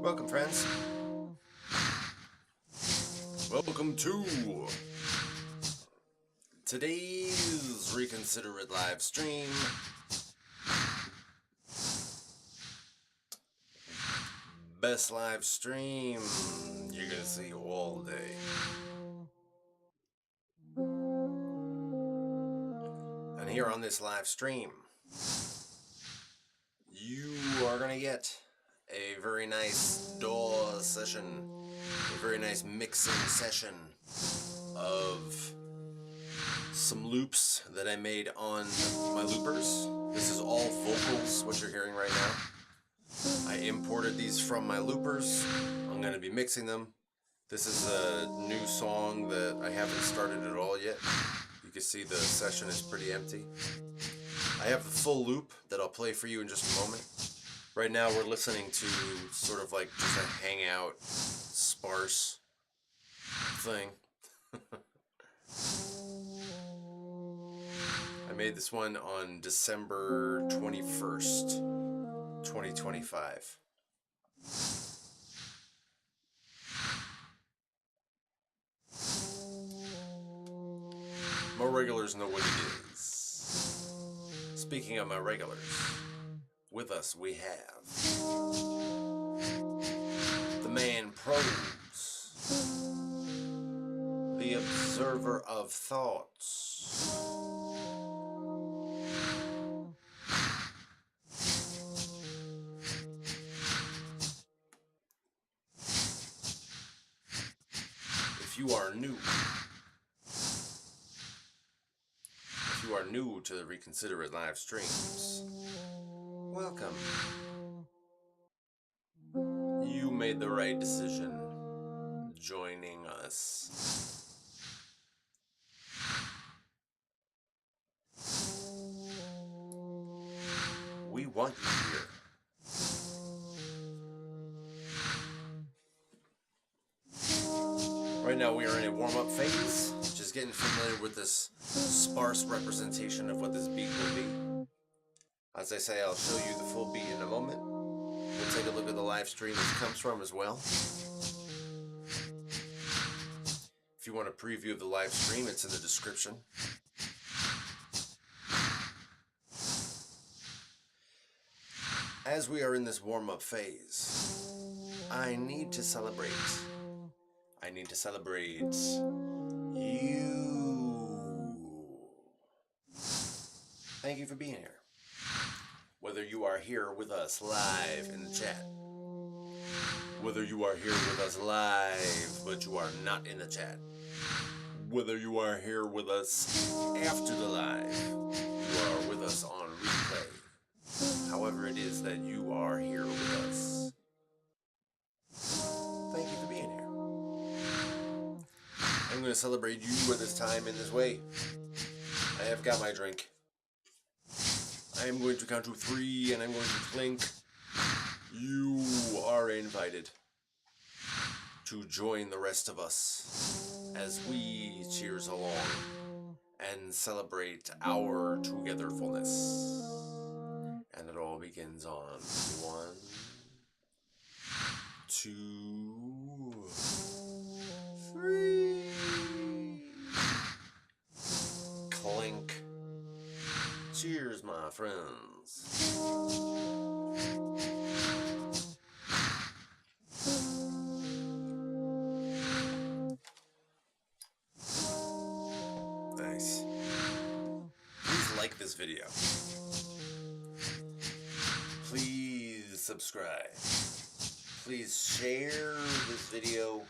Welcome, friends. Welcome to today's Reconsider It live stream. Best live stream you're gonna see all day. And here on this live stream, you are gonna get a very nice DAW session, a very nice mixing session of some loops that I made on my loopers. This is all vocals, what you're hearing right now. I imported these from my loopers. I'm going to be mixing them. This is a new song that I haven't started at all yet. You can see the session is pretty empty. I have the full loop that I'll play for you in just a moment. Right now we're listening to sort of like just a hangout, sparse thing. I made this one on December 21st, 2025. My regulars know what it is. Speaking of my regulars, with us we have the man Probes, the observer of thoughts, if you are new to the Reconsider It live streams, welcome. You made the right decision joining us. We want you here. Right now we are in a warm-up phase, just getting familiar with this sparse representation of what this beat will be. As I say, I'll show you the full beat in a moment. We'll take a look at the live stream this comes from as well. If you want a preview of the live stream, it's in the description. As we are in this warm-up phase, I need to celebrate. I need to celebrate you. Thank you for being here. Whether you are here with us live in the chat, whether you are here with us live but you are not in the chat, whether you are here with us after the live, you are with us on replay, however it is that you are here with us, thank you for being here. I'm going to celebrate you at this time in this way. I have got my drink. I am going to count to 3 and I'm going to clink. You are invited to join the rest of us as we cheers along and celebrate our togetherfulness. And it all begins on 1, 2, 3. Clink. Cheers, my friends. Nice. Please like this video. Please subscribe. Please share this video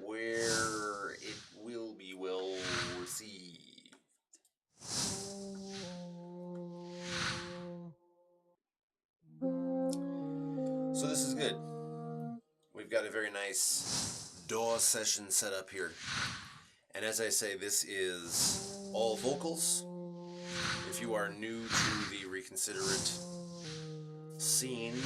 where it will be well received. So this is good. We've got a very nice DAW session set up here. And as I say, this is all vocals. If you are new to the Reconsider It scene,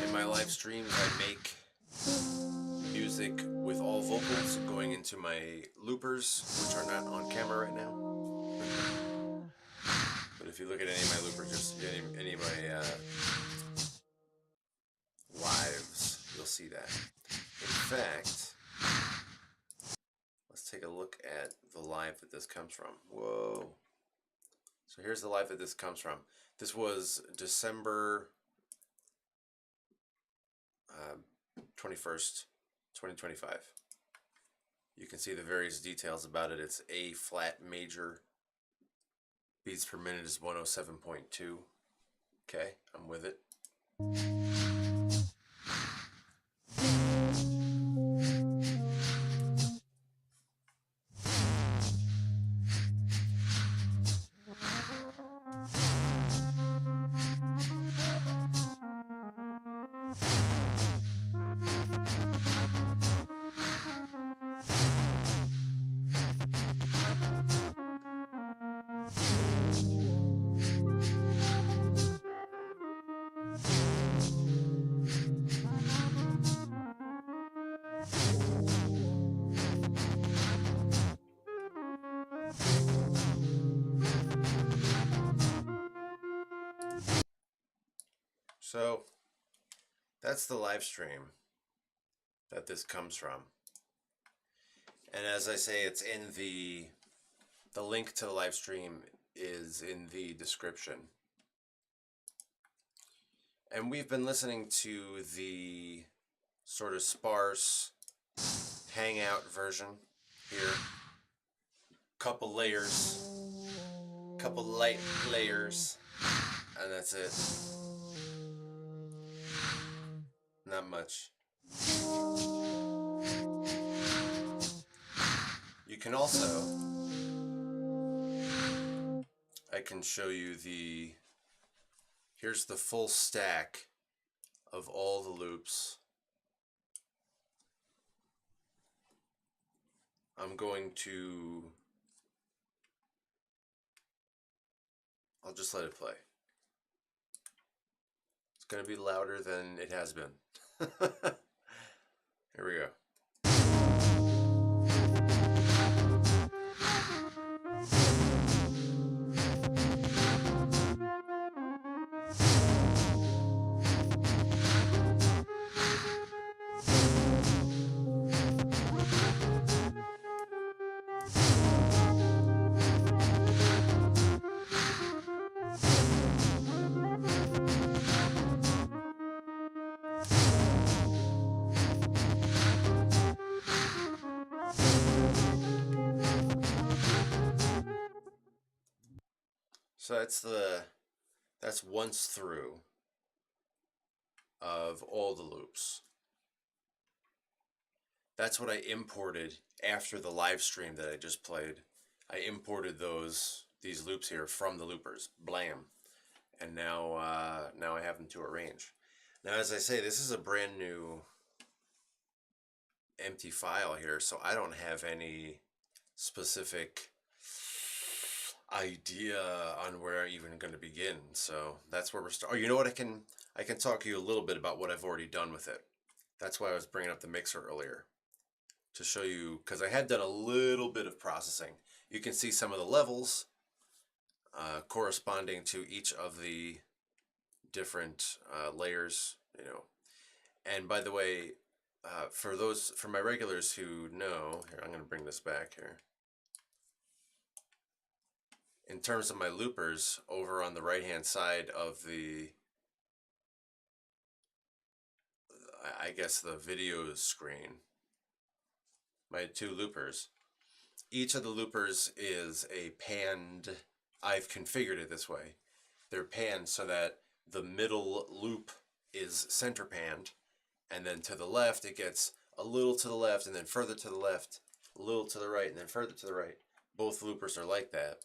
in my live streams I make music with all vocals going into my loopers, which are not on camera right now. But if you look at any of my loopers, just any of my lives, you'll see that. In fact, let's take a look at the live that this comes from. Whoa. So here's the live that this comes from. This was December 21st, 2025. You can see the various details about it. It's A flat major. Beats per minute is 107.2. Okay, I'm with it. So that's the live stream that this comes from. And as I say, it's in the link to the live stream is in the description. And we've been listening to the sort of sparse hangout version here. Couple layers, couple light layers, and that's it. Not much. You can also, I can show you here's the full stack of all the loops. I'm going to, I'll just let it play. It's going to be louder than it has been. Here we go. So that's once through of all the loops. That's what I imported after the live stream that I just played. I imported these loops here from the loopers. Blam. And now I have them to arrange. Now, as I say, this is a brand new empty file here, so I don't have any specific idea on where I'm even going to begin. So that's where we're starting. Oh, you know what? I can talk to you a little bit about what I've already done with it. That's why I was bringing up the mixer earlier, to show you, because I had done a little bit of processing. You can see some of the levels corresponding to each of the different layers, you know. And by the way, for my regulars who know, here, I'm going to bring this back here. In terms of my loopers, over on the right-hand side of I guess the video screen, my two loopers, each of the loopers is a panned, I've configured it this way. They're panned so that the middle loop is center panned, and then to the left it gets a little to the left, and then further to the left, a little to the right, and then further to the right. Both loopers are like that.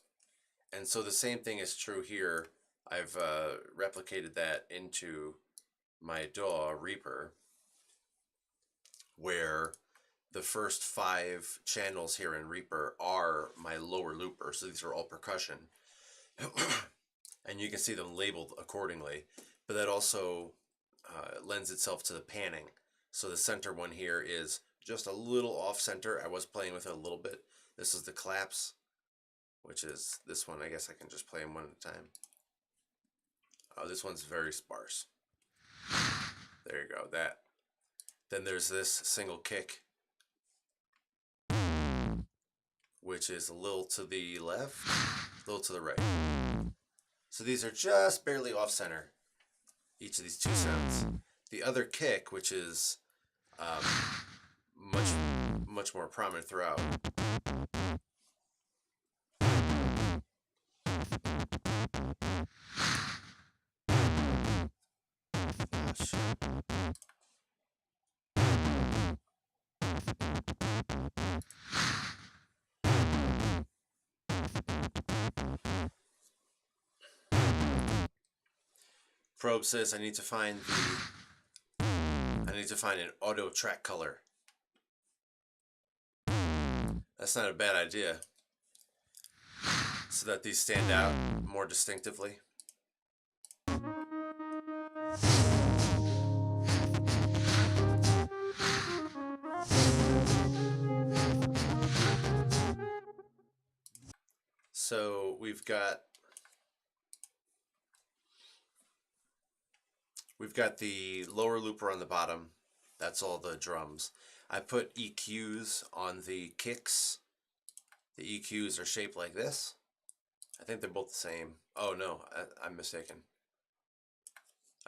And so the same thing is true here. I've replicated that into my DAW Reaper, where the first 5 channels here in Reaper are my lower looper. So these are all percussion. And you can see them labeled accordingly. But that also lends itself to the panning. So the center one here is just a little off center. I was playing with it a little bit. This is the claps. which is this one. I guess I can just play them one at a time. Oh, this one's very sparse. There you go, that. Then there's this single kick, which is a little to the left, a little to the right. So these are just barely off center, each of these two sounds. The other kick, which is much more prominent throughout. Oh, shit. Probe says I need to find an auto track color. That's not a bad idea, so that these stand out more distinctively. So we've got the lower looper on the bottom. That's all the drums. I put EQs on the kicks. The EQs are shaped like this. I think they're both the same. Oh no, I'm mistaken.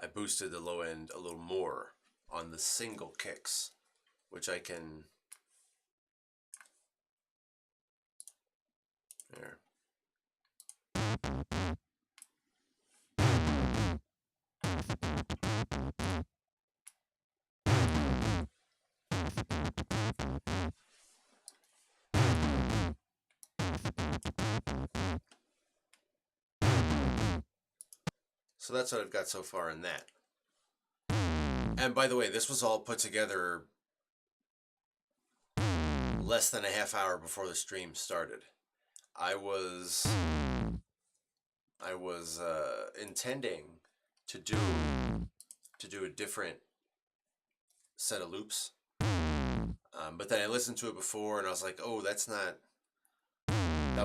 I boosted the low end a little more on the single kicks, which I can... There. So that's what I've got so far in that. And by the way, this was all put together less than a half hour before the stream started. I was intending to do a different set of loops, but then I listened to it before and I was like, oh, that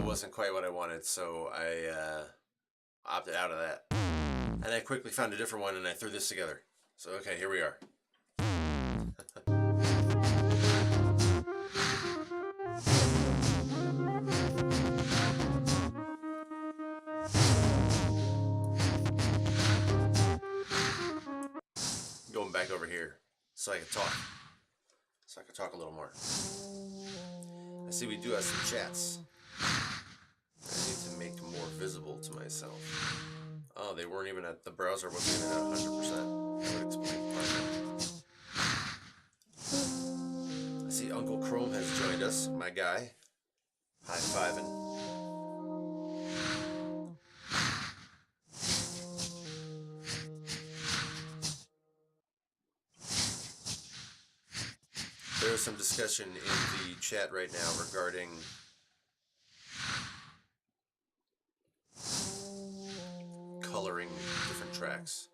wasn't quite what I wanted, so I opted out of that. And I quickly found a different one and I threw this together. So okay, here we are. Going back over here so I can talk a little more. I see we do have some chats. I need to make them more visible to myself. Oh, they weren't even at, the browser wasn't even at 100%. That would explain part. I see Uncle Chrome has joined us, my guy. High-fiving. There is some discussion in the chat right now regarding coloring different tracks.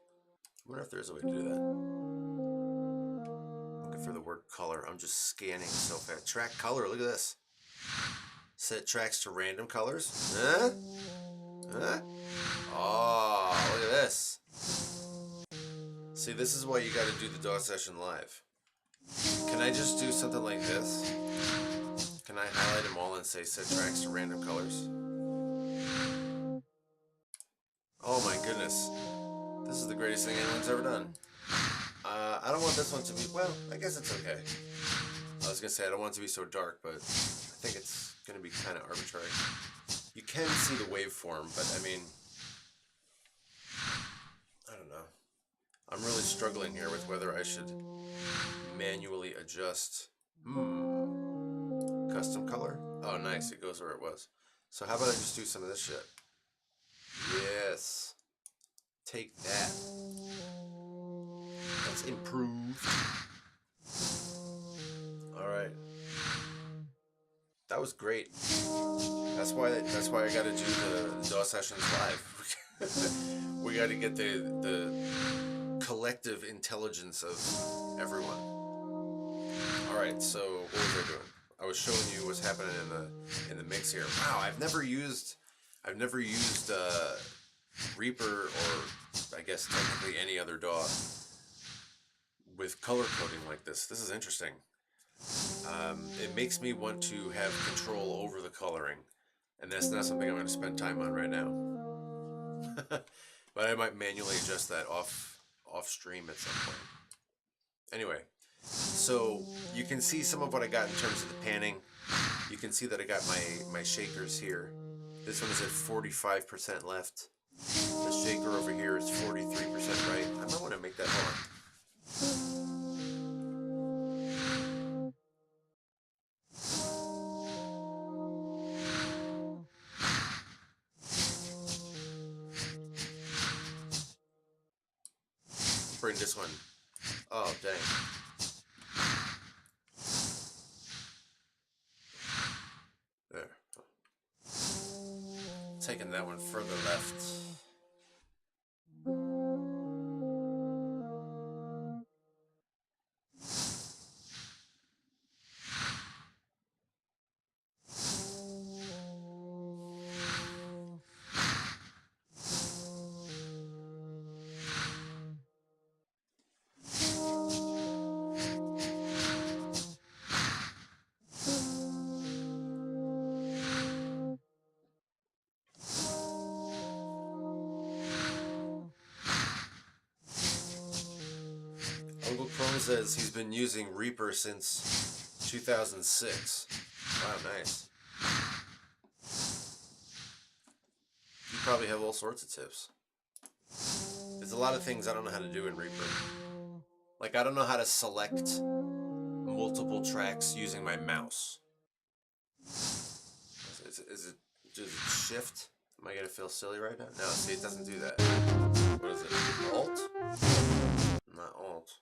I wonder if there's a way to do that. Looking for the word color. I'm just scanning so fast. Track color, look at this. Set tracks to random colors. Huh? Huh? Oh, look at this. See, this is why you gotta do the DAW session live. Can I just do something like this? Can I highlight them all and say set tracks to random colors? Oh my goodness. This is the greatest thing anyone's ever done. I don't want this one to be, well, I guess it's okay. I was going to say I don't want it to be so dark, but I think it's going to be kind of arbitrary. You can see the waveform, but I mean, I don't know. I'm really struggling here with whether I should manually adjust. Custom color? Oh, nice. It goes where it was. So how about I just do some of this shit? Yes. Take that. That's improved. Alright. That was great. That's why I gotta do the DAW sessions live. We gotta get the collective intelligence of everyone. Alright, so what was I doing? I was showing you what's happening in the mix here. Wow, I've never used Reaper, or I guess technically any other DAW with color coding like this. This is interesting. It makes me want to have control over the coloring, and that's not something I'm going to spend time on right now. But I might manually adjust that off stream at some point. Anyway, so you can see some of what I got in terms of the panning. You can see that I got my shakers here. This one is at 45% left. The shaker over here is 43% right. I might want to make that on. Bring this one. Oh, dang. There. Taking that one further left. Uncle Chrome says he's been using Reaper since 2006. Wow, nice. You probably have all sorts of tips. There's a lot of things I don't know how to do in Reaper. Like, I don't know how to select multiple tracks using my mouse. Is it just shift? Am I going to feel silly right now? No, see, it doesn't do that. What is it? Alt? Not Alt.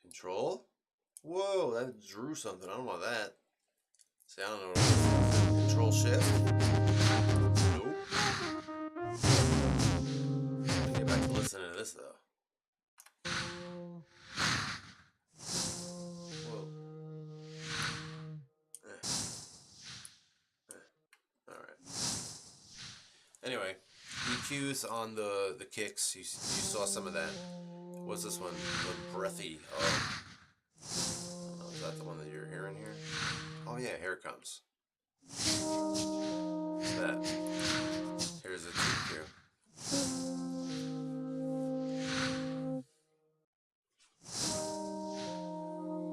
Control? Whoa, that drew something. I don't want that. See, I don't know what it is. Control Shift? Nope. Let me get back to listening to this, though. Whoa. Alright. Anyway, EQs on the kicks. You saw some of that. What's this one? The breathy. Oh. Is that the one that you're hearing here? Oh yeah, here it comes. That. Here's a EQ.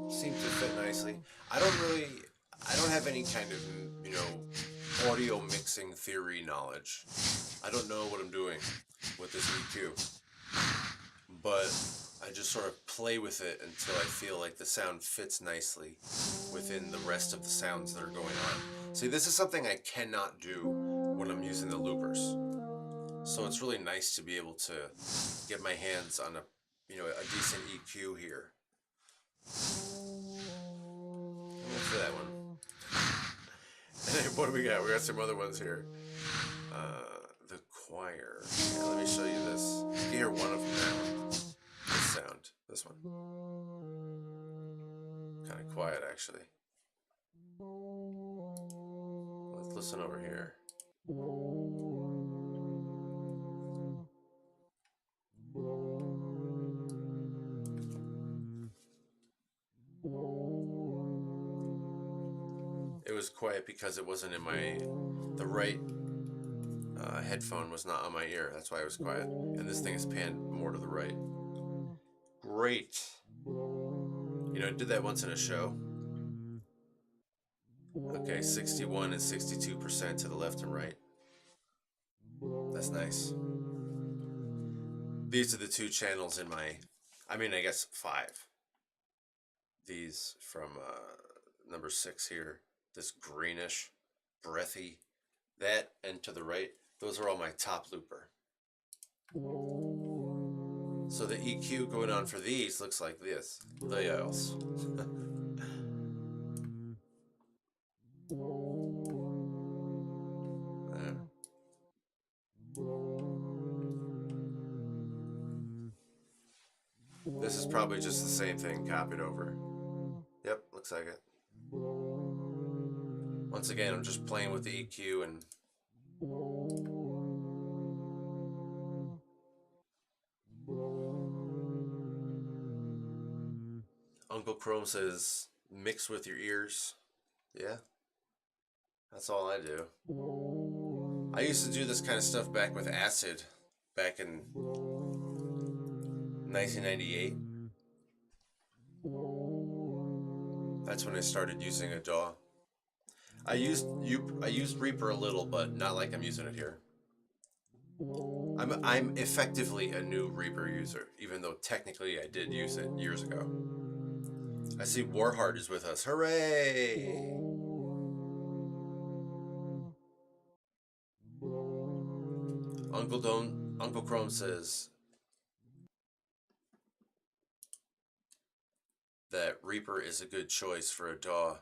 Seems to fit nicely. I don't have any kind of, audio mixing theory knowledge. I don't know what I'm doing with this EQ. But I just sort of play with it until I feel like the sound fits nicely within the rest of the sounds that are going on. See, this is something I cannot do when I'm using the loopers. So it's really nice to be able to get my hands on a decent EQ here. Look for that one. And what do we got? We got some other ones here. The choir. Yeah, let me show you this. You can hear one of them now. This sound. This one. Kind of quiet, actually. Let's listen over here. It was quiet because it wasn't in the right headphone was not on my ear. That's why it was quiet. And this thing is panned more to the right. Great. I did that once in a show. Okay, 61 and 62% to the left and right. That's nice. These are the two channels in I guess 5. These from number 6 here. This greenish, breathy. That and to the right, those are all my top looper. So the EQ going on for these looks like this. Layouts. There. This is probably just the same thing copied over. Yep, looks like it. Once again, I'm just playing with the EQ and Uncle Chrome says, mix with your ears. Yeah, that's all I do. I used to do this kind of stuff back with Acid, back in 1998. That's when I started using a DAW. I used Reaper a little, but not like I'm using it here. I'm effectively a new Reaper user, even though technically I did use it years ago. I see Warheart is with us. Hooray! Uncle Chrome says that Reaper is a good choice for a DAW.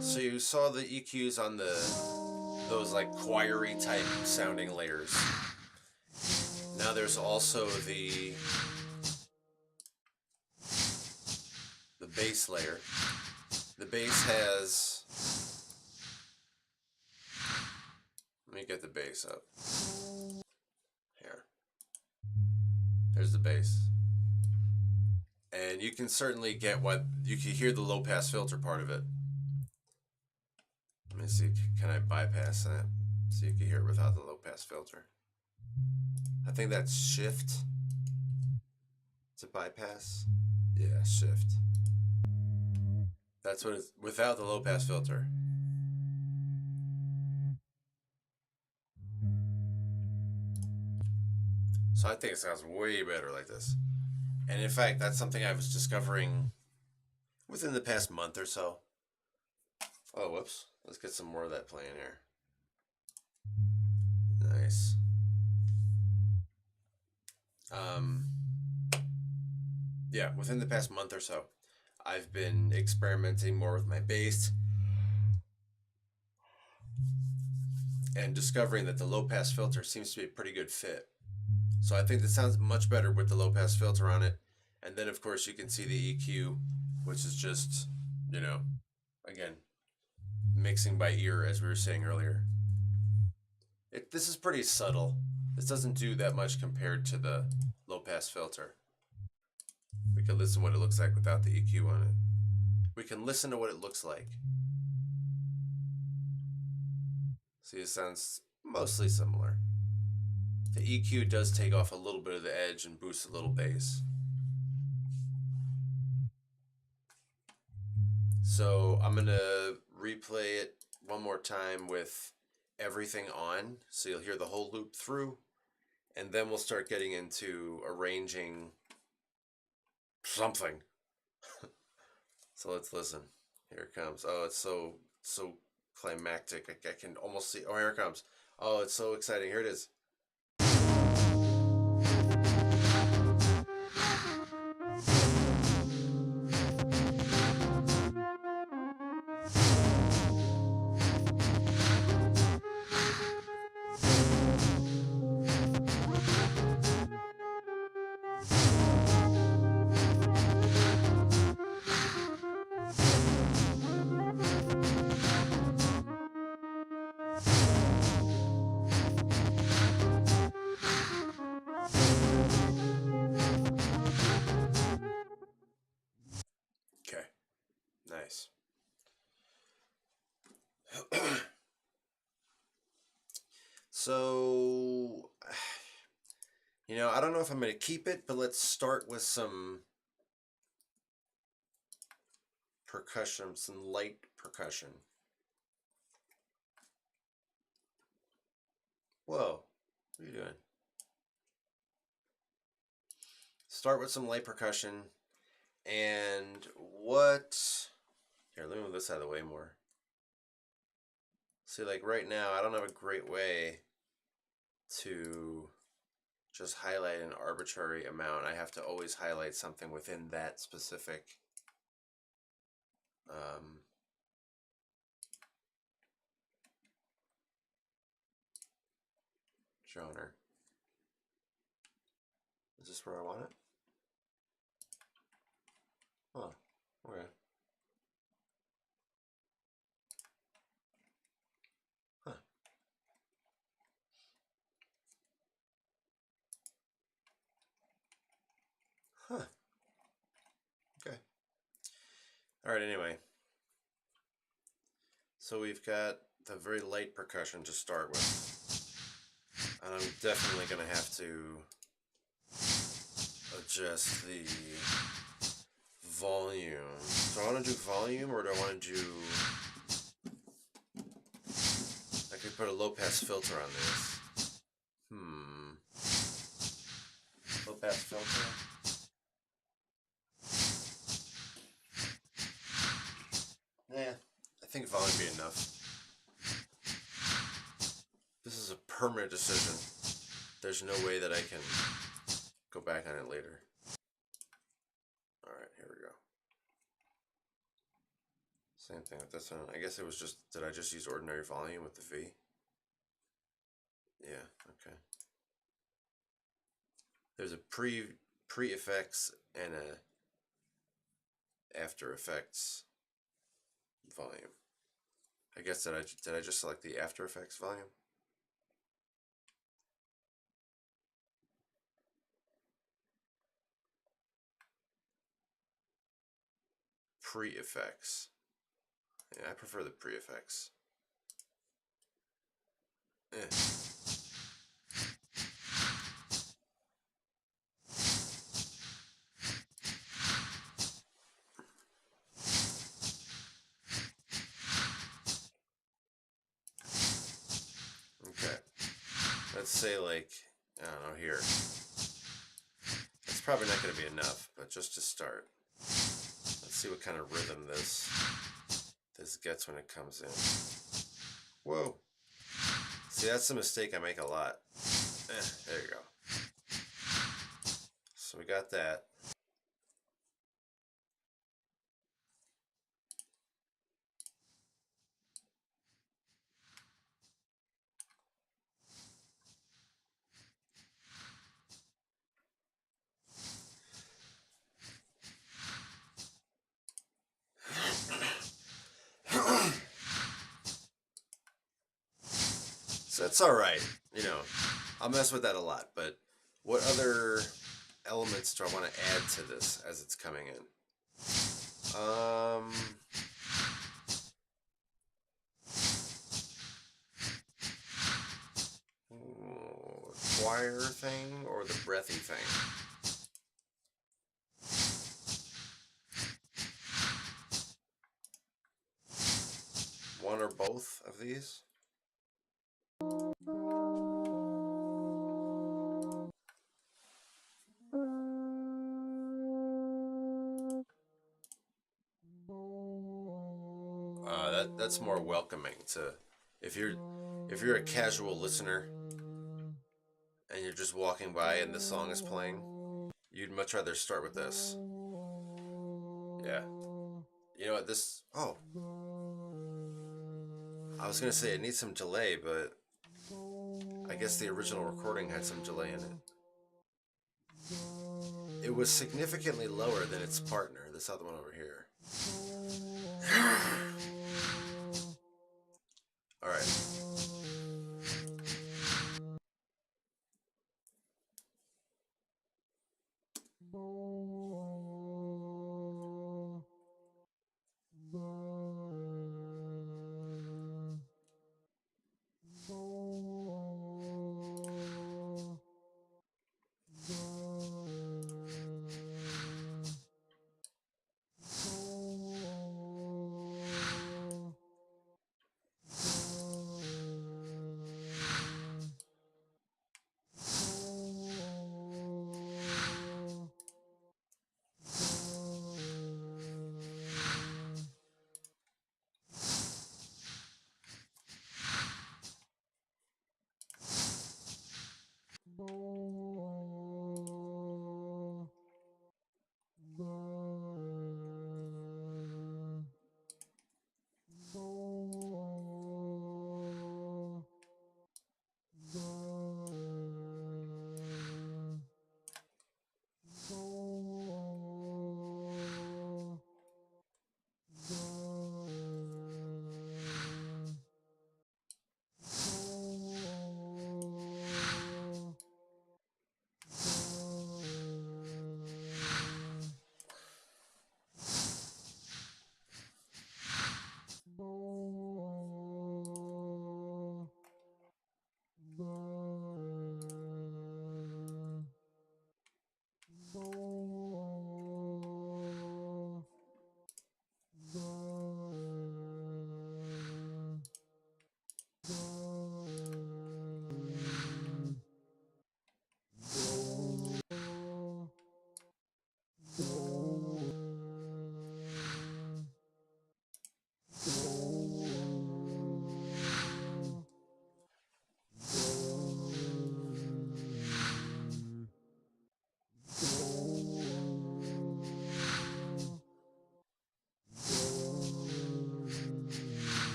So you saw the EQs on those like choiry type sounding layers. Now there's also the bass layer. The bass has, let me get the bass up. Here. There's the bass. And you can certainly get what, you can hear the low pass filter part of it. Let me see, can I bypass that? So you can hear it without the low pass filter. I think that's shift. It's a bypass. Yeah, shift. That's what it's, without the low pass filter. So I think it sounds way better like this. And in fact, that's something I was discovering within the past month or so. Oh, whoops. Let's get some more of that playing here. Nice. Yeah, within the past month or so, I've been experimenting more with my bass and discovering that the low pass filter seems to be a pretty good fit. So I think this sounds much better with the low pass filter on it. And then of course you can see the EQ, which is just, you know, again, mixing by ear as we were saying earlier. This is pretty subtle. This doesn't do that much compared to the low pass filter. We can listen to what it looks like without the EQ on it. We can listen to what it looks like. See, it sounds mostly similar. The EQ does take off a little bit of the edge and boost a little bass. So I'm gonna replay it one more time with everything on, so you'll hear the whole loop through, and then we'll start getting into arranging something. So let's listen. Here it comes. Oh, it's so climactic. I can almost see. Oh, here it comes. Oh, it's so exciting. Here it is. Okay, nice. So, you know, I don't know if I'm going to keep it, but let's start with some percussion, some light percussion. Whoa, what are you doing? Start with some light percussion, and what, here, let me move this out of the way more. See, like right now, I don't have a great way to just highlight an arbitrary amount. I have to always highlight something within that specific genre. Is this where I want it? Oh, okay. Huh. Huh. Okay. All right, anyway. So we've got the very light percussion to start with. And I'm definitely going to have to adjust the volume. Do I want to do volume or do I want to do... I could put a low pass filter on this. Low pass filter? Yeah, I think volume would be enough. This is a permanent decision. There's no way that I can go back on it later. Alright, here we go. Same thing with this one. I guess it was just, did I just use ordinary volume with the V? Yeah, okay. There's a pre-effects and a After Effects volume. I guess did I just select the After Effects volume? Pre-effects. Yeah, I prefer the pre-effects. Okay. Let's say like, I don't know, here. It's probably not going to be enough, but just to start. Let's see what kind of rhythm this gets when it comes in. Whoa. See, that's the mistake I make a lot. There you go. So we got that. So that's all right. You know, I'll mess with that a lot, but what other elements do I want to add to this as it's coming in? Choir thing or the breathy thing? One or both of these? That's more welcoming to if you're a casual listener and you're just walking by and the song is playing, you'd much rather start with this. Yeah. You know what, this... Oh. I was going to say it needs some delay, but I guess the original recording had some delay in it. It was significantly lower than its partner, this other one over here. All right.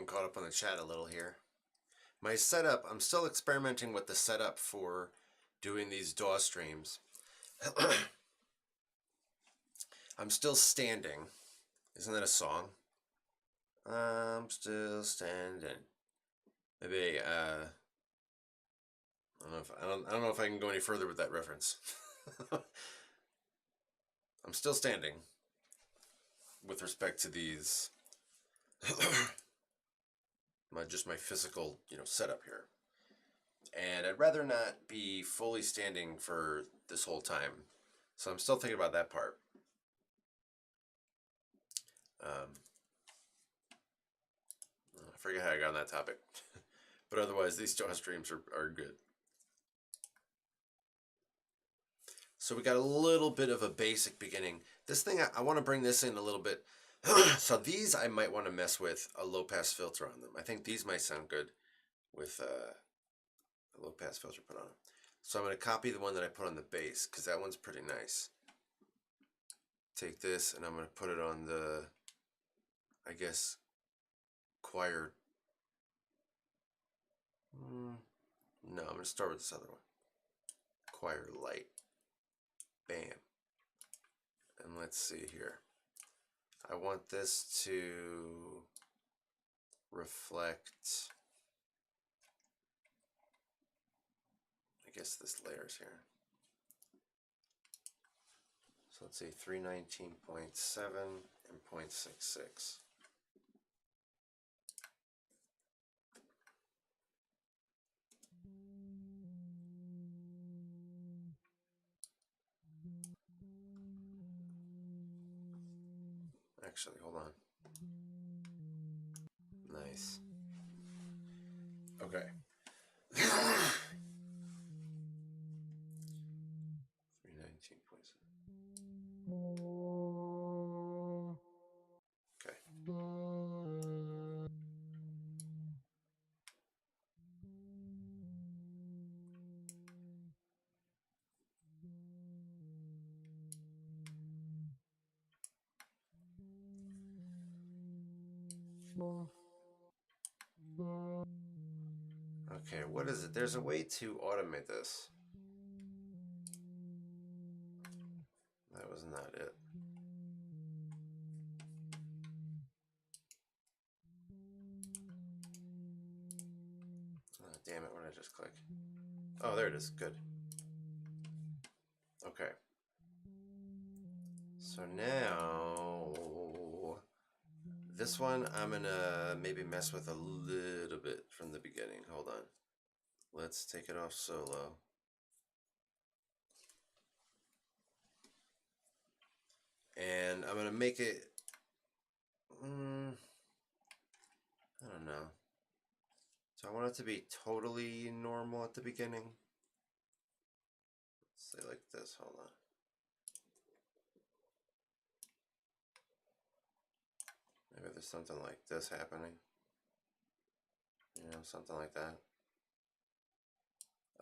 getting caught up on the chat a little here. My setup, I'm still experimenting with the setup for doing these DAW streams. I'm still standing. Isn't that a song? I'm still standing. Maybe I don't know if I can go any further with that reference. I'm still standing with respect to these my physical, setup here. And I'd rather not be fully standing for this whole time. So I'm still thinking about that part. I forget how I got on that topic. But otherwise, these DAW streams are good. So we got a little bit of a basic beginning. This thing, I want to bring this in a little bit. So these I might want to mess with a low-pass filter on them. I think these might sound good with a low-pass filter put on them. So I'm going to copy the one that I put on the bass, because that one's pretty nice. Take this, and I'm going to put it on the, I guess, choir. No, I'm going to start with this other one. Choir light. Bam. And let's see here. I want this to reflect, I guess, this layers here. So let's say 319.7 and 0.66. Actually, hold on. Nice. Okay. 319.7. Okay. Okay, what is it? There's a way to automate this. That was not it. Oh, damn it, what did I just click? Oh, there it is. Good. Okay. So now, this one I'm going to maybe mess with a little bit from the beginning. Hold on. Let's take it off solo. And I'm going to make it, I don't know. So I want it to be totally normal at the beginning. Let's say like this, hold on. Maybe there's something like this happening. Something like that.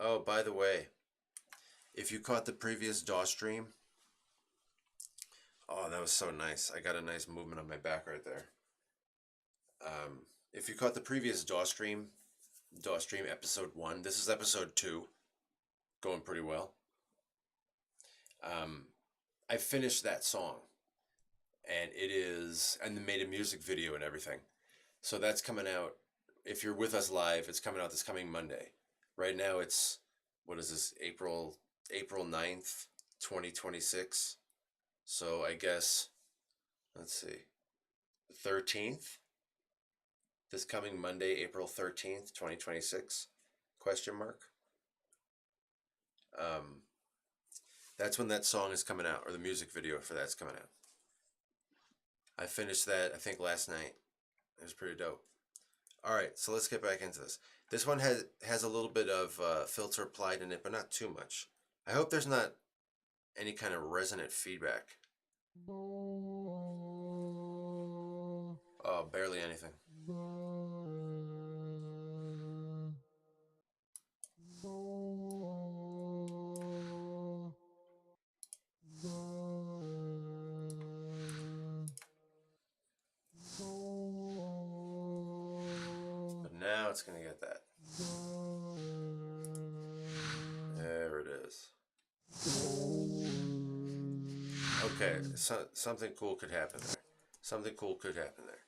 Oh, by the way, if you caught the previous DAW stream, oh, that was so nice. I got a nice movement on my back right there. If you caught the previous DAW stream episode 1, this is episode 2, going pretty well. I finished that song, and and made a music video and everything. So that's coming out. If you're with us live, it's coming out this coming Monday. Right now it's, what is this, April 9th, 2026. So I guess, let's see, the 13th, this coming Monday, April 13th, 2026, question mark. That's when that song is coming out, or the music video for that's coming out. I finished that, I think, last night. It was pretty dope. All right, so let's get back into this. This one has a little bit of filter applied in it, but not too much. I hope there's not any kind of resonant feedback. Oh, barely anything. now it's going to get that. There it is. Okay, so something cool could happen there. Something cool could happen there.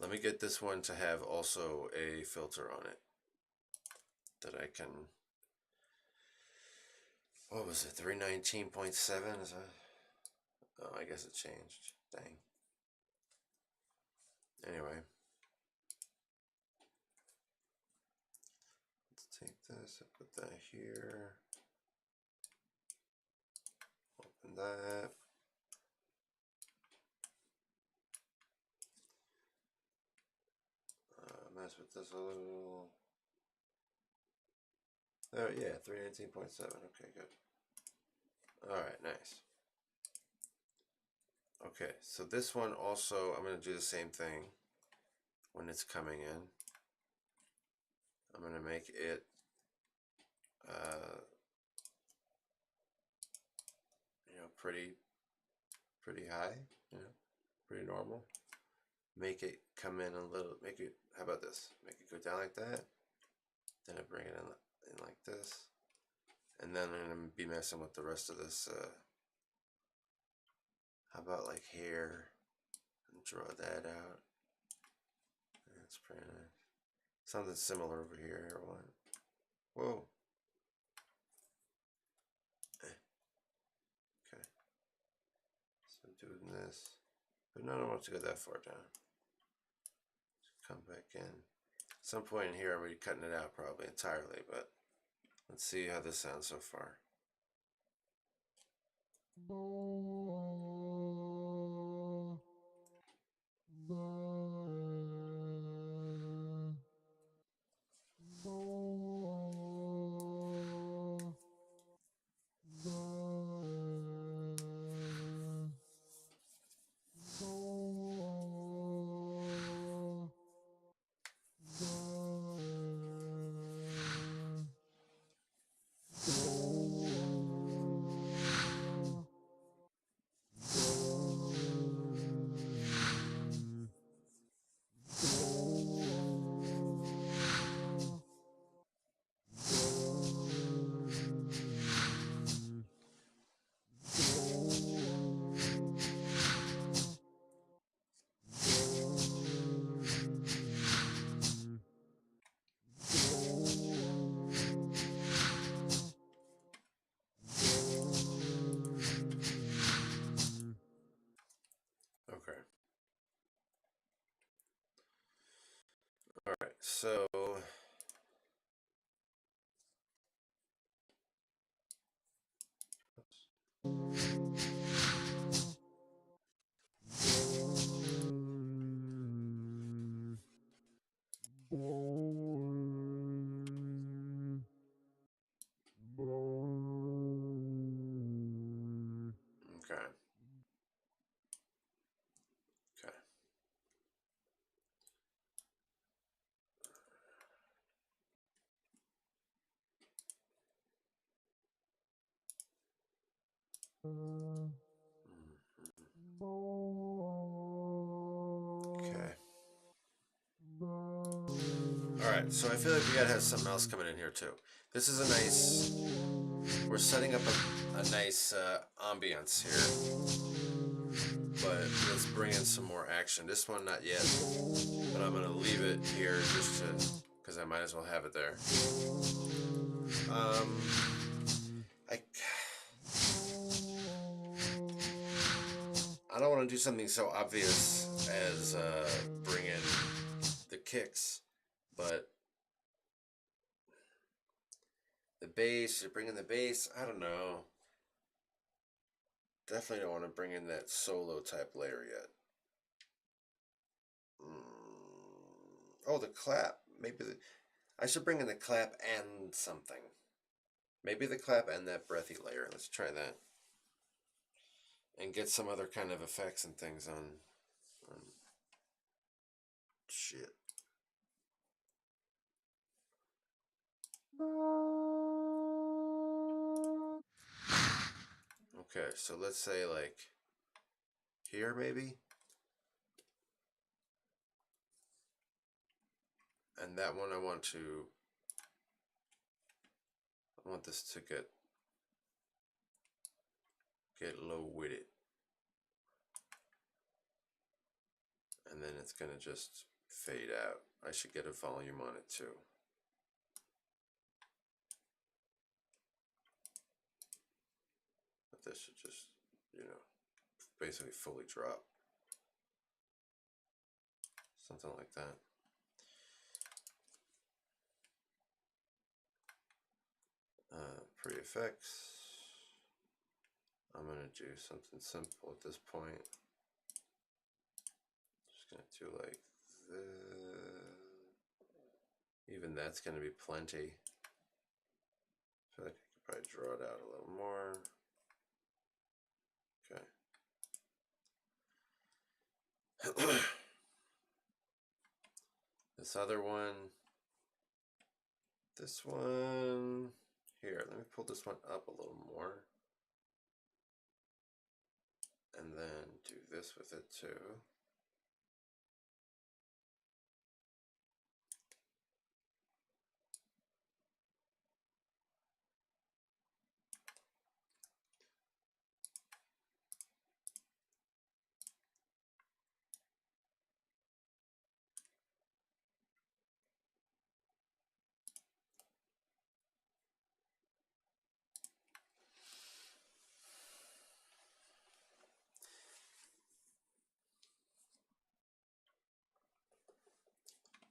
Let me get this one to have also a filter on it that I can. What was it? 319.7? Is that? Oh, I guess it changed. Dang. Anyway. Let's take this and put that here. Open that. Mess with this a little. There, yeah, 319.7. Okay, good. Alright, nice. Okay, so this one also, I'm going to do the same thing when it's coming in. I'm going to make it pretty high, pretty normal. Make it come in a little, how about this? Make it go down like that. Then I bring it in like this. And then I'm going to be messing with the rest of this. How about like here? And draw that out. That's pretty nice. Something similar over here. Whoa. Okay. So doing this. But no, I don't want to go that far down. Just come back in. At some point in here, I'm going to be cutting it out probably entirely, but let's see how this sounds so far. Okay. All right, so okay. Okay. Okay. Alright, so I feel like we gotta have something else coming in here too. This is a nice, we're setting up a nice ambience here. But let's bring in some more action. This one not yet, but I'm gonna leave it here just to, because I might as well have it there. I don't want to do something so obvious as bring in the kicks, but the bass, you're bringing the bass, I don't know. Definitely don't want to bring in that solo type layer yet. Oh, the clap. Maybe I should bring in the clap and something. Maybe the clap and that breathy layer. Let's try that. And get some other kind of effects and things on shit. Okay, so let's say like here maybe. And that one I want this to get low with it. And then it's gonna just fade out. I should get a volume on it too. But this should just, you know, basically fully drop. Something like that. Pre-effects. I'm gonna do something simple at this point. Just gonna do like this. Even that's gonna be plenty. I feel like I could probably draw it out a little more. Okay. This other one. This one. Here, let me pull this one up a little more. And then do this with it too.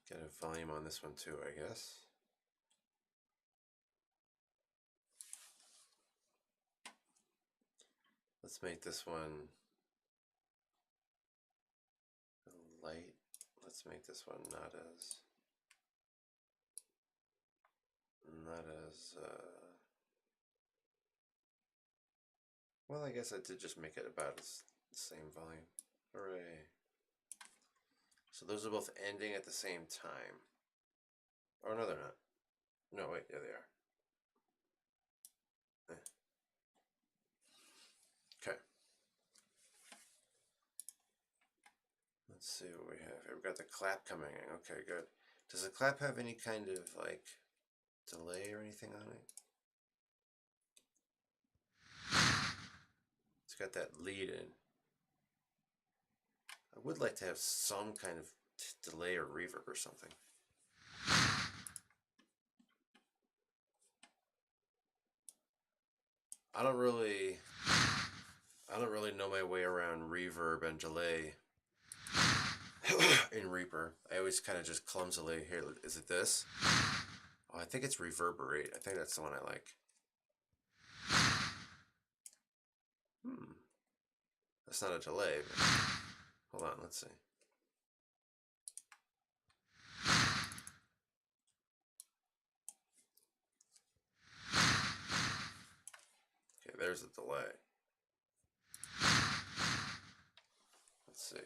Get a volume on this one too, I guess. Let's make this one light. Let's make this one not as well, I guess I did just make it about the same volume. Hooray. So those are both ending at the same time. Oh, no, they're not. No, wait, yeah, they are. Okay. Let's see what we have here. We've got the clap coming in. Okay, good. Does the clap have any kind of, like, delay or anything on it? It's got that lead in. I would like to have some kind of delay or reverb or something. I don't really know my way around reverb and delay in Reaper. I always kind of just clumsily, here, is it this? Oh, I think it's reverberate. I think that's the one I like. That's not a delay, but hold on, let's see. Okay, there's a delay. Let's see.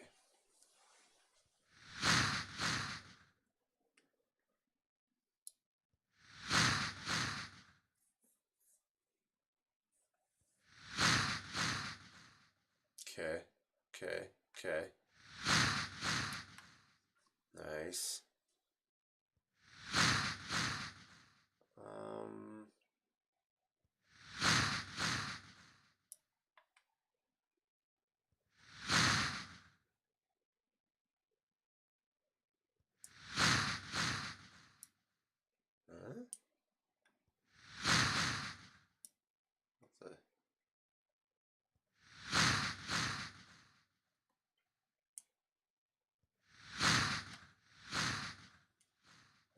Okay. Nice.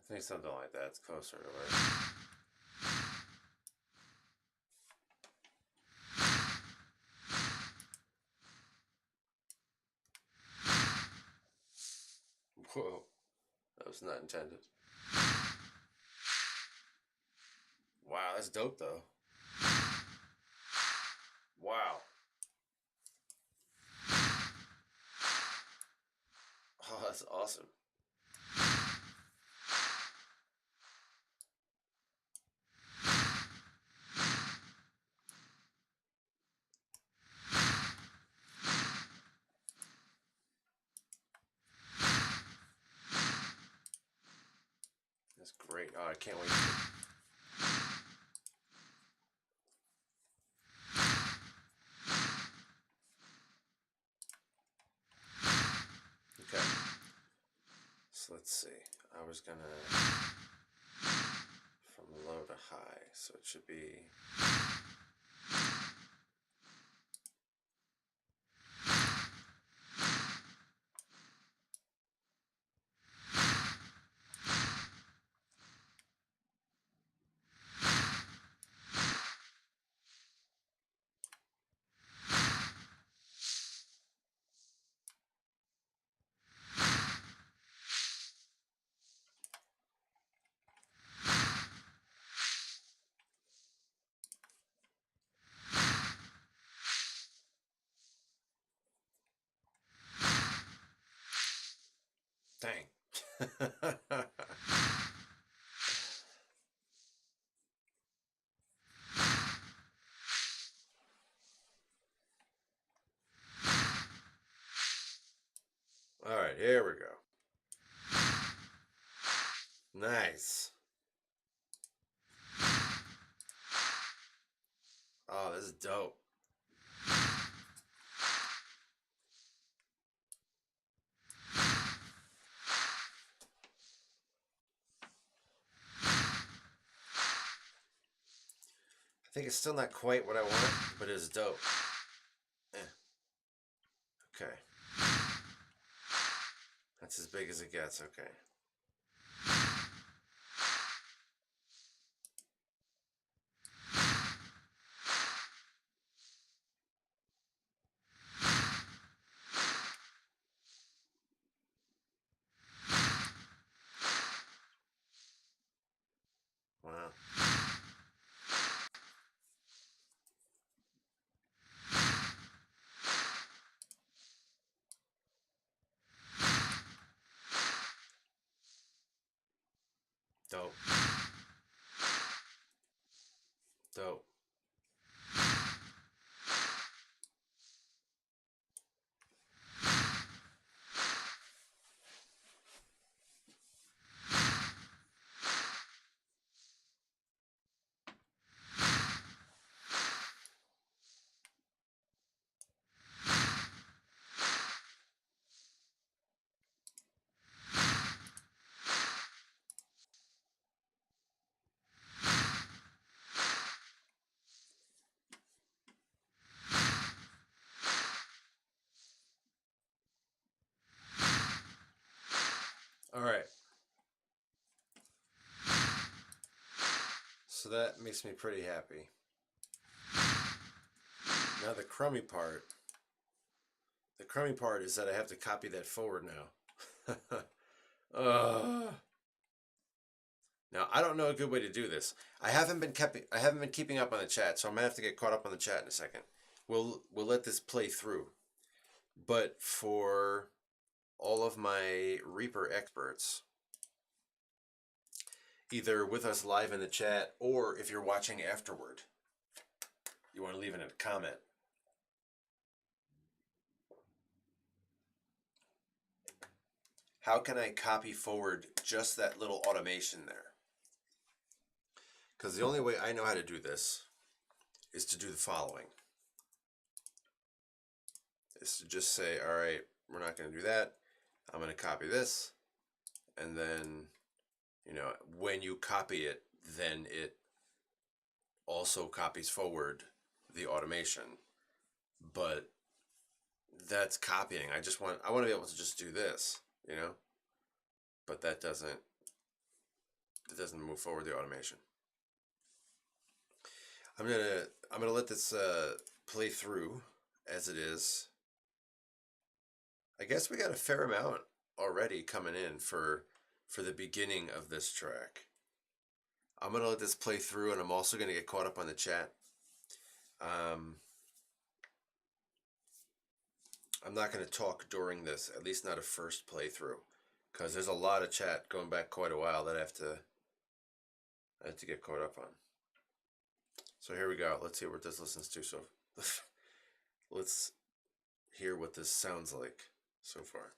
I think something like that's closer to it. Whoa, that was not intended. Wow, that's dope though. Wow. Oh, that's awesome. That's great. Oh, I can't wait. Okay. So let's see. I was gonna from low to high, so it should be. Dang. All right, here we go. Nice. Oh, this is dope. I think it's still not quite what I want, but it's dope. Okay. That's as big as it gets, okay. Wow. Dope. Dope. All right. So that makes me pretty happy. Now the crummy part is that I have to copy that forward now. Now I don't know a good way to do this. I haven't been keeping up on the chat, so I'm gonna have to get caught up on the chat in a second. We'll let this play through. But for all of my Reaper experts, either with us live in the chat or if you're watching afterward, you want to leave in a comment. How can I copy forward just that little automation there? Because the only way I know how to do this is to do the following. Is to just say, all right, we're not going to do that. I'm going to copy this. And then, you know, when you copy it, then it also copies forward the automation. But that's copying. I want to be able to just do this, you know? But it doesn't move forward the automation. I'm gonna let this play through as it is. I guess we got a fair amount already coming in for the beginning of this track. I'm gonna let this play through, and I'm also gonna get caught up on the chat. I'm not gonna talk during this, at least not a first playthrough, because there's a lot of chat going back quite a while that I have to get caught up on. So here we go. Let's see what this listens to. So let's hear what this sounds like so far.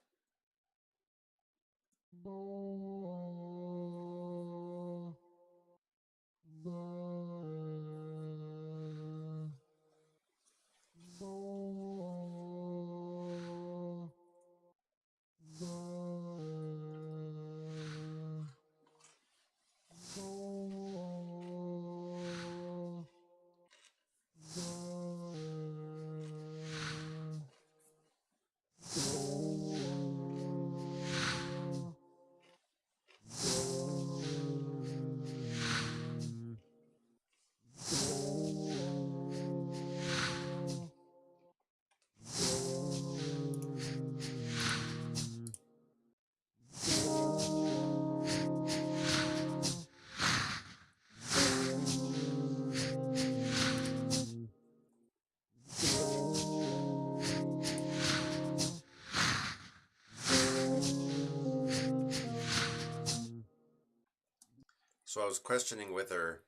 So I was questioning whether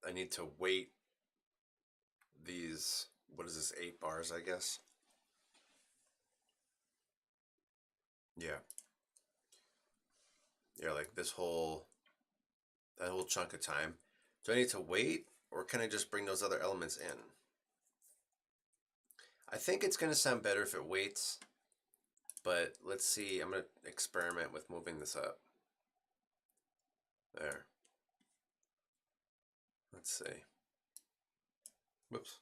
I need to weight these, what is this, 8 bars, I guess? Yeah. Yeah, like that whole chunk of time. Do I need to wait, or can I just bring those other elements in? I think it's going to sound better if it waits, but let's see. I'm going to experiment with moving this up. There. Let's see. Whoops.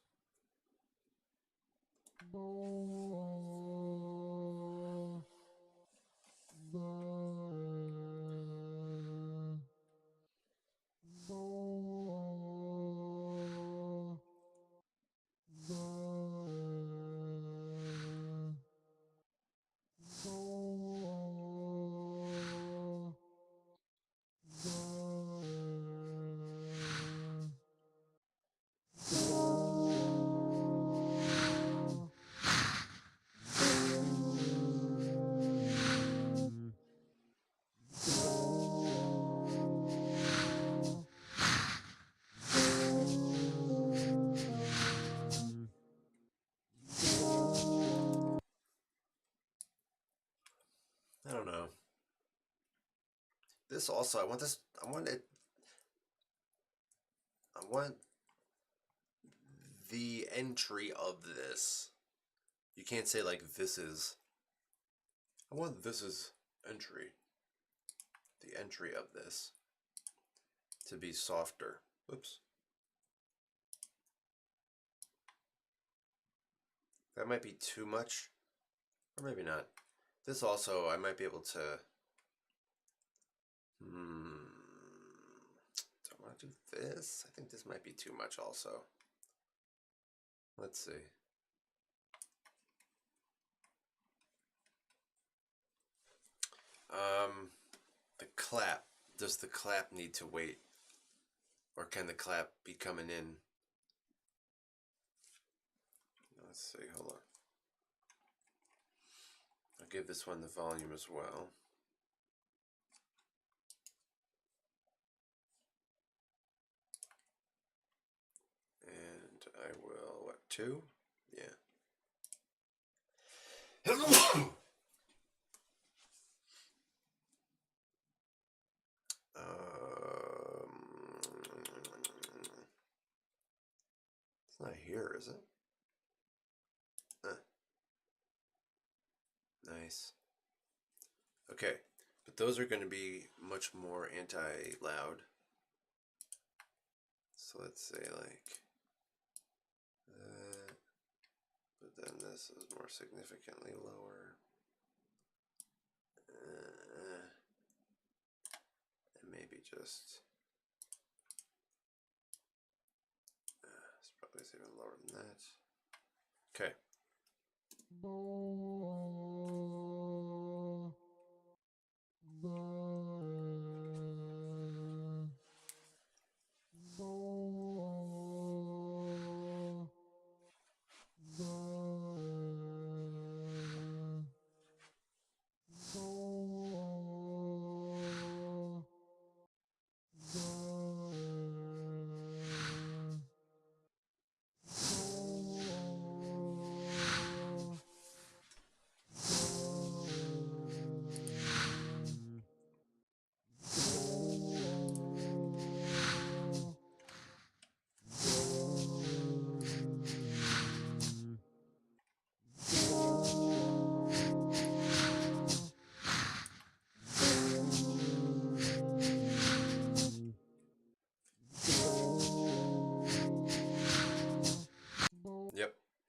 I don't know. This also, I want the entry of this. You can't say like this is. I want this is entry. The entry of this to be softer. Whoops. That might be too much, or maybe not. This also, I might be able to. Do I want to do this? I think this might be too much also. Let's see. The clap. Does the clap need to wait? Or can the clap be coming in? Let's see, hold on. I'll give this one the volume as well. And I will, what, 2? Yeah. It's not here, is it? Nice. Okay, but those are going to be much more anti-loud. So let's say like that, but then this is more significantly lower. And maybe just, it's probably even lower than that. Okay.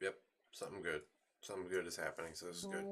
Yep. Something good. Something good is happening, so this is good.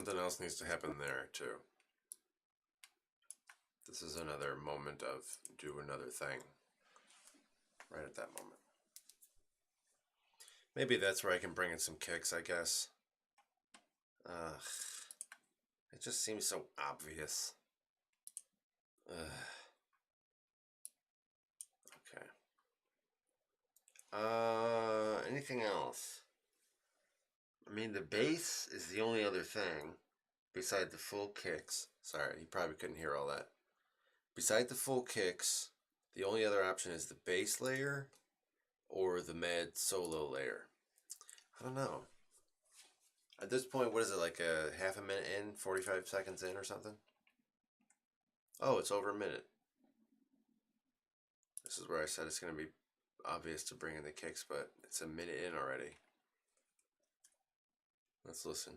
something else needs to happen there too. This is another moment of do another thing. Right at that moment. Maybe that's where I can bring in some kicks, I guess. It just seems so obvious. Okay. Anything else? I mean, the bass is the only other thing beside the full kicks. Sorry, you probably couldn't hear all that. Beside the full kicks, the only other option is the bass layer or the mad solo layer. I don't know. At this point, what is it, like a half a minute in, 45 seconds in or something? Oh, it's over a minute. This is where I said it's going to be obvious to bring in the kicks, but it's a minute in already. Let's listen.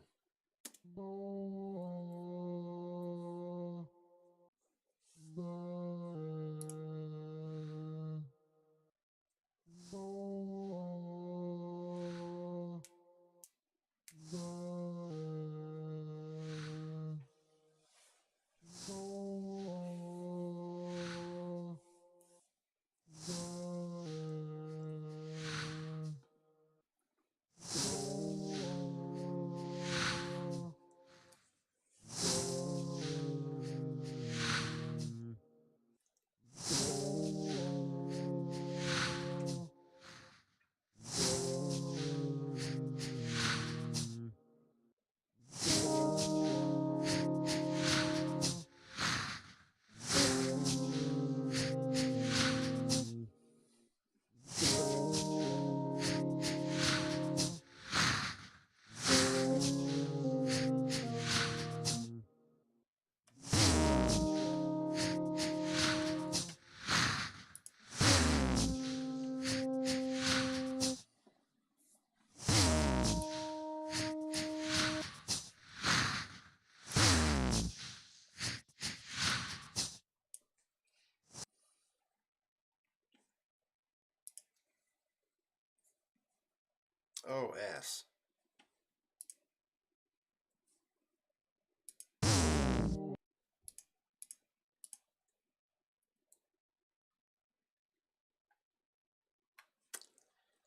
Oh, ass.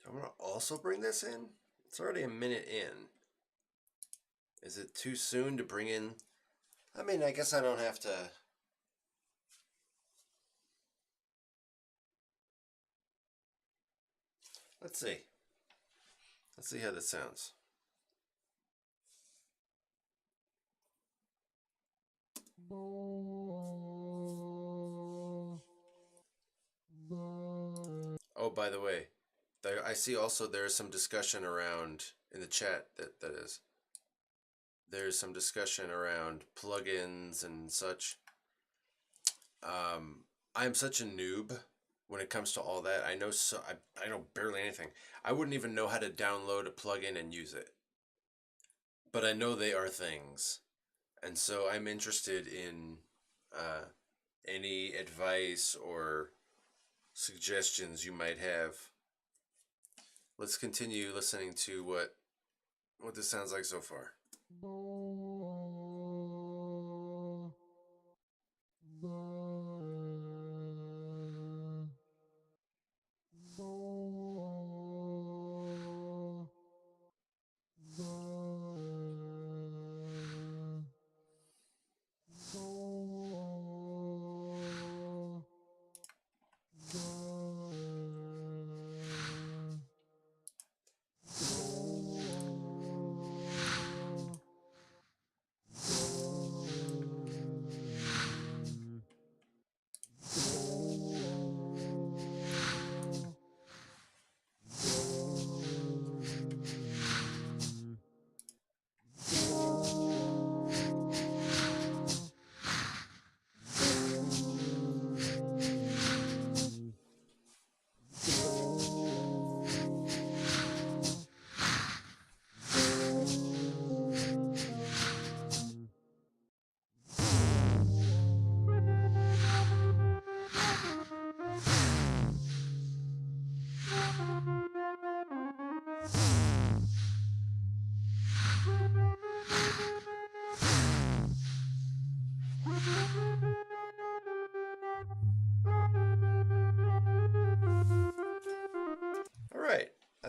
I'm going to also bring this in? It's already a minute in. Is it too soon to bring in? I mean, I guess I don't have to. Let's see. Let's see how this sounds. Oh, by the way, I see also there's some discussion around in the chat that is. There's some discussion around plugins and such. I'm such a noob when it comes to all that. I know barely anything. I wouldn't even know how to download a plugin and use it. But I know they are things. And so I'm interested in any advice or suggestions you might have. Let's continue listening to what this sounds like so far.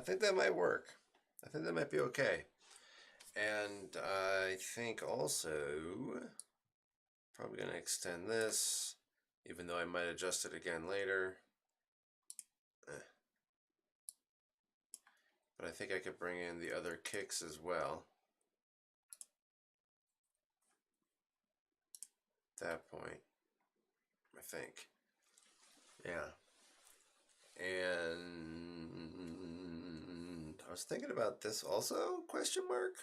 think that might work. I think that might be okay. And I think also, probably going to extend this, even though I might adjust it again later. But I think I could bring in the other kicks as well. At that point, I think. Yeah. And I was thinking about this also, question mark?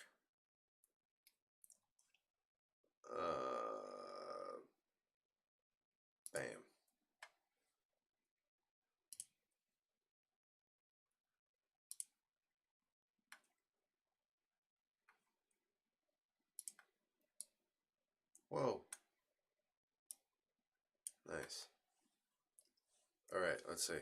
Bam. Whoa. Nice. All right, let's see.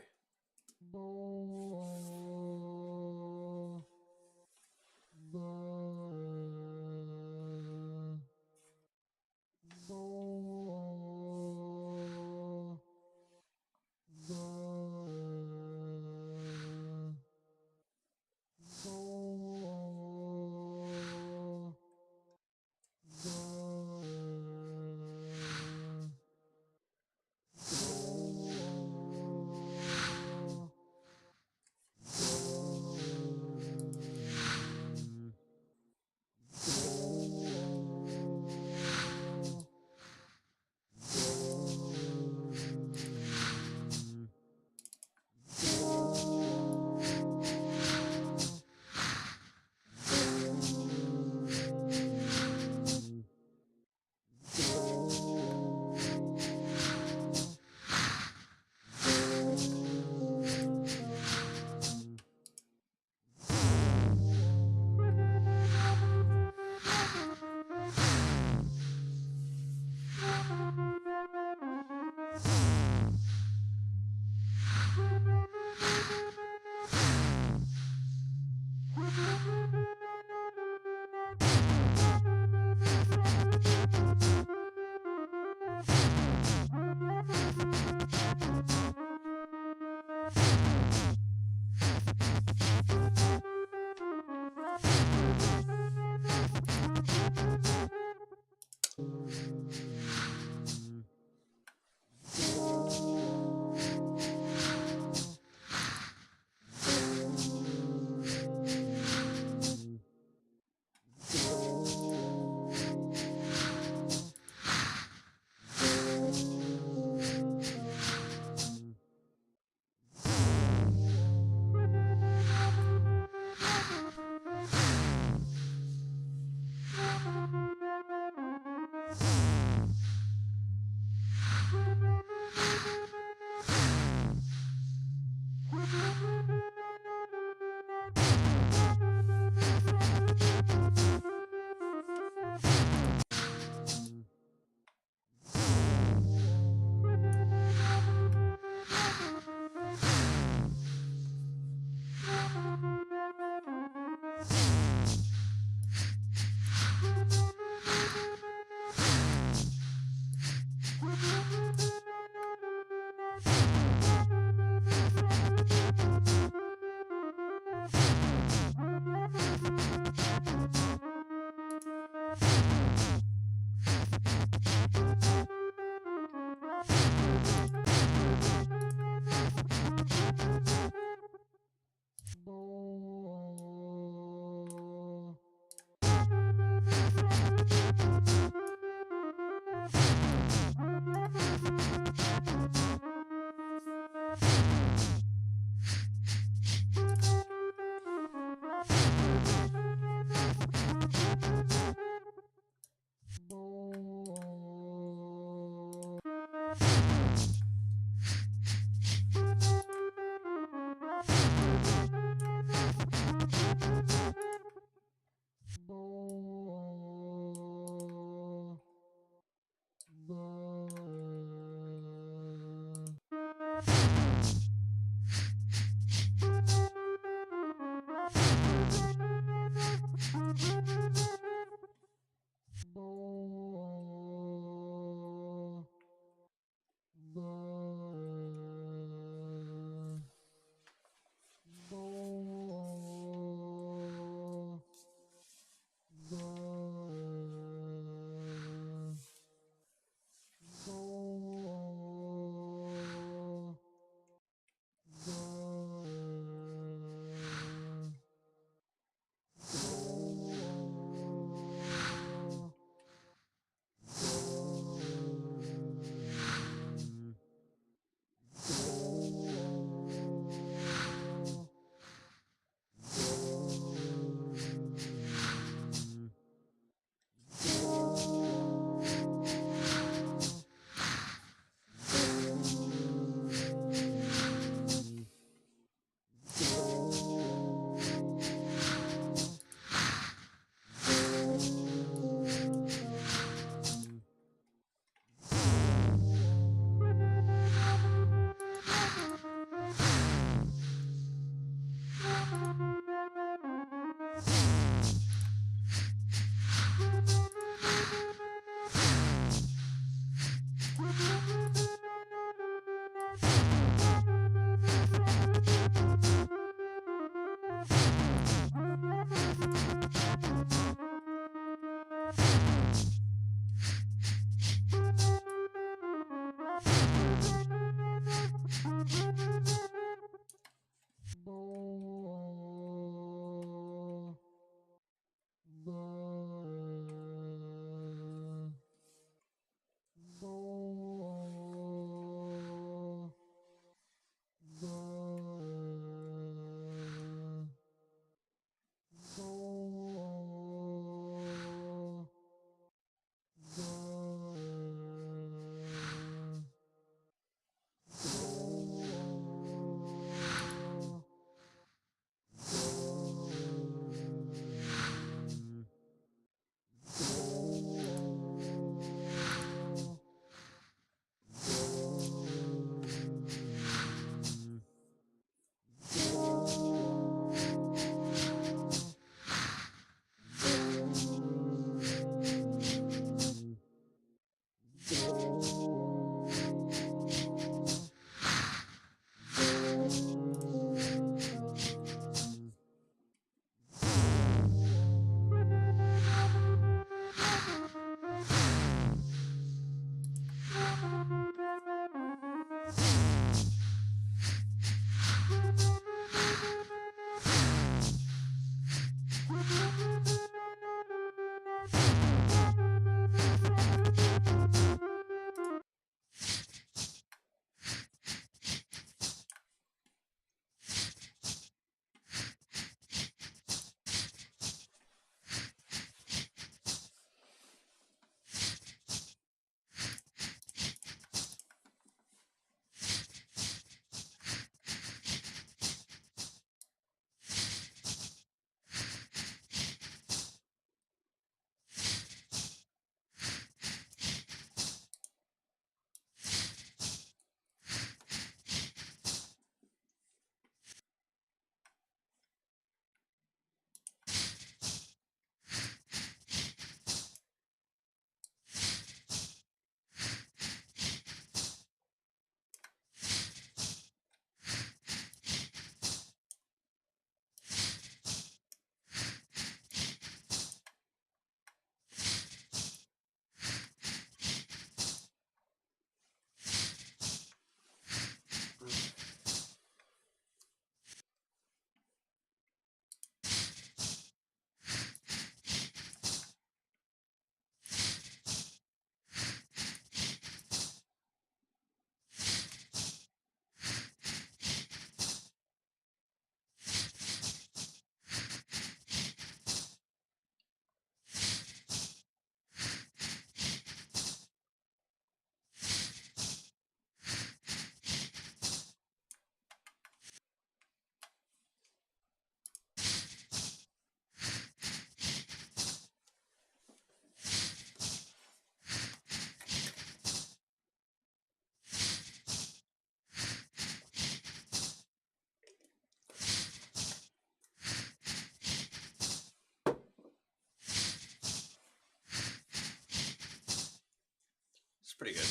It's pretty good.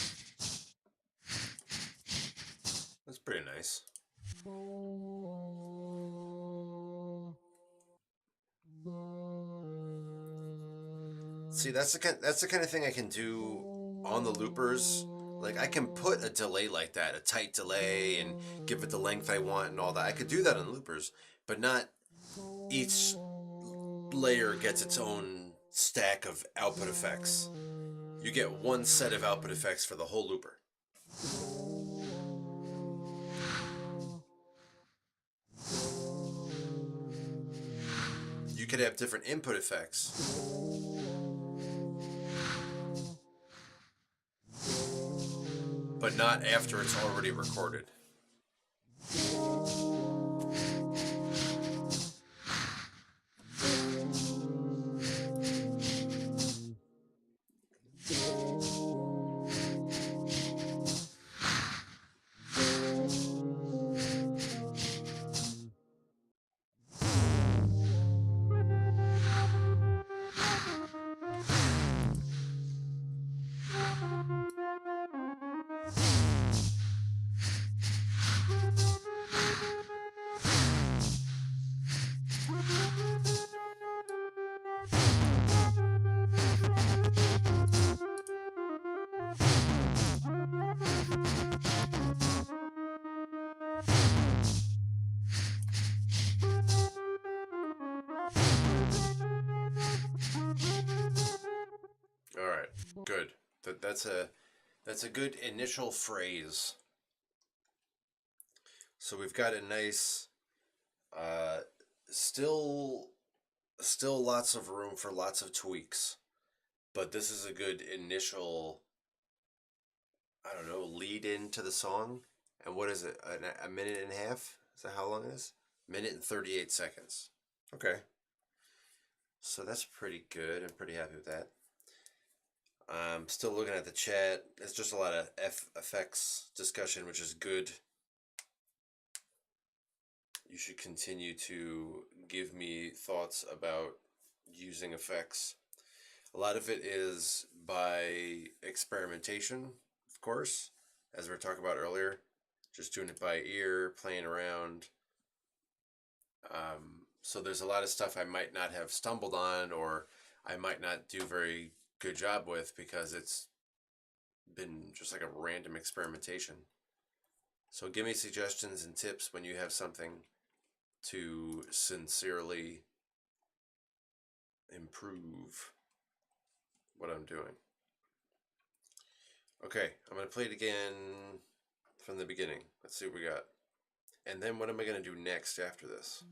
That's pretty nice. See, that's the kind of thing I can do on the loopers. Like, I can put a delay like that, a tight delay, and give it the length I want and all that. I could do that on loopers, but not each layer gets its own stack of output effects. You get one set of output effects for the whole looper. You could have different input effects, but not after it's already recorded. All right, good. That's a good initial phrase. So we've got a nice, uh, still lots of room for lots of tweaks, but this is a good initial, I don't know, lead into the song. And what is it? A minute and a half? Is that how long it is? Minute and 38 seconds. Okay. So that's pretty good. I'm pretty happy with that. I'm still looking at the chat. It's just a lot of FX discussion, which is good. You should continue to give me thoughts about using effects. A lot of it is by experimentation, of course, as we were talking about earlier. Just doing it by ear, playing around. So there's a lot of stuff I might not have stumbled on, or I might not do very good job with, because it's been just like a random experimentation. So give me suggestions and tips when you have something to sincerely improve what I'm doing. Okay, I'm going to play it again from the beginning. Let's see what we got. And then what am I going to do next after this?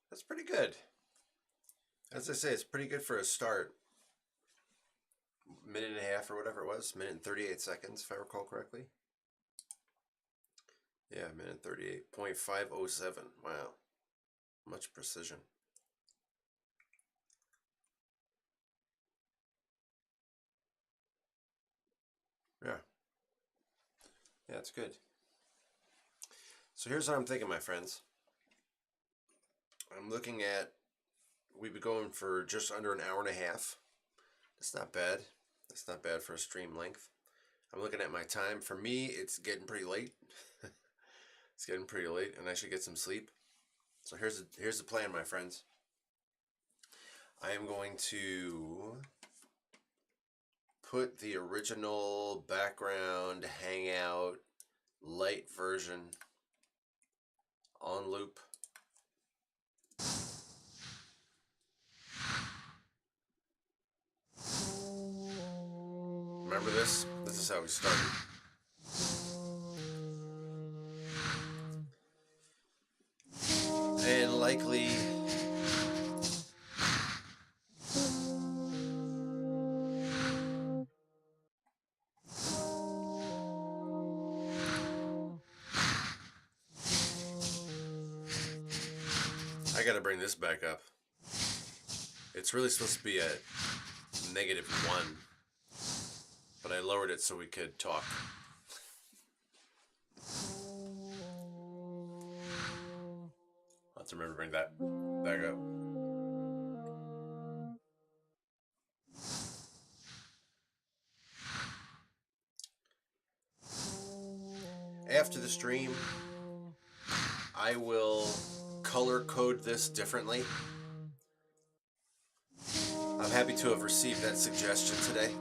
That's pretty good. As I say, it's pretty good for a start. Minute and a half or whatever it was. Minute and 38 seconds, if I recall correctly. Yeah, minute 38.507. Wow. Much precision. Yeah. Yeah, it's good. So here's what I'm thinking, my friends. I'm looking at, we've been going for just under an hour and a half. That's not bad. That's not bad for a stream length. I'm looking at my time. For me, it's getting pretty late. It's getting pretty late, and I should get some sleep. So here's the plan, my friends. I am going to put the original background hangout light version on loop. Remember this? This is how we started. And likely I gotta bring this back up. It's really supposed to be at -1, but I lowered it so we could talk. I'll have to remember to bring that back up. After the stream, I will color code this differently. I'm happy to have received that suggestion today.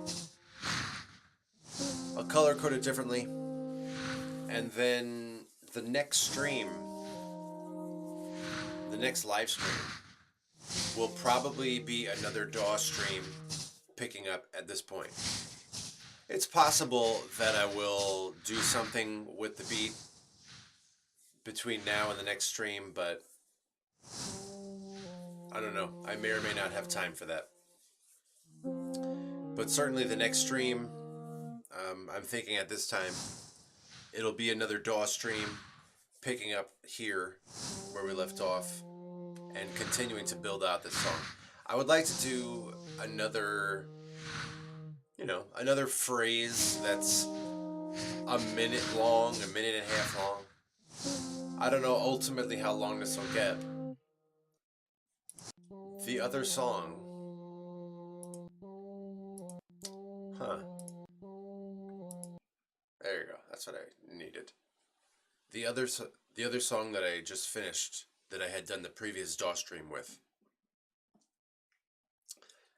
I'll color code it differently, and then the next stream, the next live stream, will probably be another DAW stream picking up at this point. It's possible that I will do something with the beat between now and the next stream, but I don't know. I may or may not have time for that. But certainly the next stream, I'm thinking at this time, it'll be another DAW stream picking up here where we left off and continuing to build out this song. I would like to do another, another phrase that's a minute long, a minute and a half long. I don't know ultimately how long this will get. The other song, there you go. That's what I needed. The other song that I just finished, that I had done the previous DAW stream with.